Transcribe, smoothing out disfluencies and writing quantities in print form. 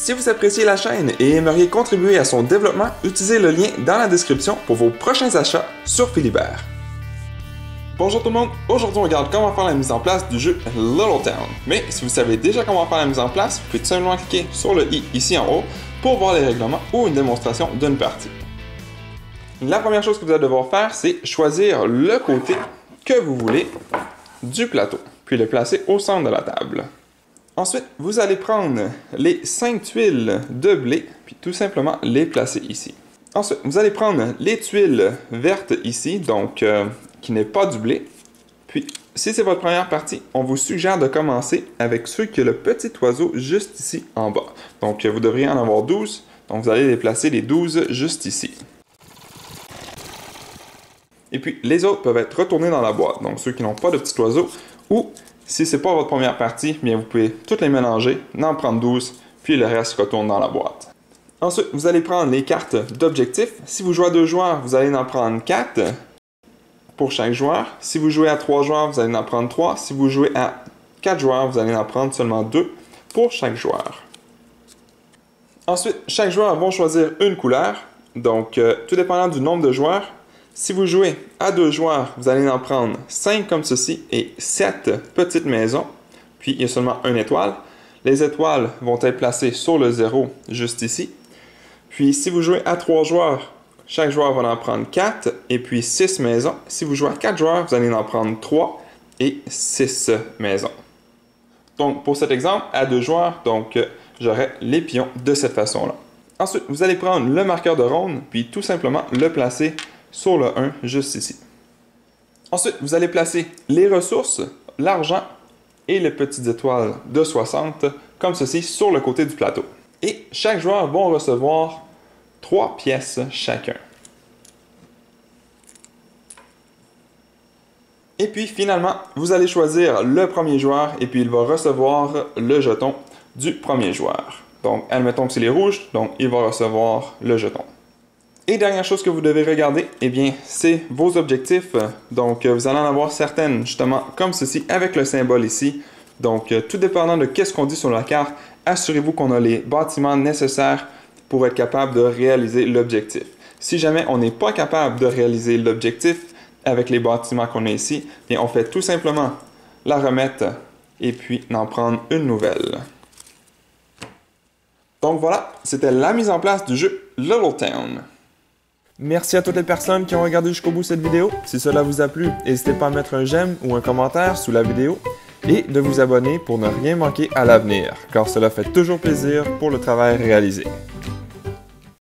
Si vous appréciez la chaîne et aimeriez contribuer à son développement, utilisez le lien dans la description pour vos prochains achats sur Philibert. Bonjour tout le monde, aujourd'hui on regarde comment faire la mise en place du jeu Little Town. Mais si vous savez déjà comment faire la mise en place, vous pouvez tout simplement cliquer sur le i ici en haut pour voir les règlements ou une démonstration d'une partie. La première chose que vous allez devoir faire, c'est choisir le côté que vous voulez du plateau, puis le placer au centre de la table. Ensuite, vous allez prendre les 5 tuiles de blé, puis tout simplement les placer ici. Ensuite, vous allez prendre les tuiles vertes ici, donc qui n'est pas du blé. Puis, si c'est votre première partie, on vous suggère de commencer avec ceux qui ont le petit oiseau juste ici en bas. Donc, vous devriez en avoir 12, donc vous allez les placer les 12 juste ici. Et puis, les autres peuvent être retournés dans la boîte, donc ceux qui n'ont pas de petit oiseau, ou si ce n'est pas votre première partie, bien vous pouvez toutes les mélanger, en prendre 12, puis le reste retourne dans la boîte. Ensuite, vous allez prendre les cartes d'objectifs. Si vous jouez à 2 joueurs, vous allez en prendre 4 pour chaque joueur. Si vous jouez à 3 joueurs, vous allez en prendre 3. Si vous jouez à 4 joueurs, vous allez en prendre seulement 2 pour chaque joueur. Ensuite, chaque joueur va choisir une couleur. Donc, tout dépendant du nombre de joueurs, si vous jouez à 2 joueurs, vous allez en prendre 5 comme ceci et 7 petites maisons. Puis, il y a seulement une étoile. Les étoiles vont être placées sur le 0 juste ici. Puis, si vous jouez à 3 joueurs, chaque joueur va en prendre 4 et puis 6 maisons. Si vous jouez à 4 joueurs, vous allez en prendre 3 et 6 maisons. Donc, pour cet exemple, à 2 joueurs, donc j'aurai les pions de cette façon-là. Ensuite, vous allez prendre le marqueur de ronde, puis tout simplement le placer sur le 1, juste ici. Ensuite, vous allez placer les ressources, l'argent et les petites étoiles de 60, comme ceci, sur le côté du plateau. Et chaque joueur va recevoir 3 pièces chacun. Et puis, finalement, vous allez choisir le premier joueur et puis il va recevoir le jeton du premier joueur. Donc, admettons que c'est les rouges, donc il va recevoir le jeton. Et dernière chose que vous devez regarder, eh bien, c'est vos objectifs. Donc, vous allez en avoir certaines, justement, comme ceci, avec le symbole ici. Donc, tout dépendant de ce qu'on dit sur la carte, assurez-vous qu'on a les bâtiments nécessaires pour être capable de réaliser l'objectif. Si jamais on n'est pas capable de réaliser l'objectif avec les bâtiments qu'on a ici, bien, on fait tout simplement la remettre et puis en prendre une nouvelle. Donc voilà, c'était la mise en place du jeu Little Town. Merci à toutes les personnes qui ont regardé jusqu'au bout cette vidéo. Si cela vous a plu, n'hésitez pas à mettre un j'aime ou un commentaire sous la vidéo et de vous abonner pour ne rien manquer à l'avenir, car cela fait toujours plaisir pour le travail réalisé.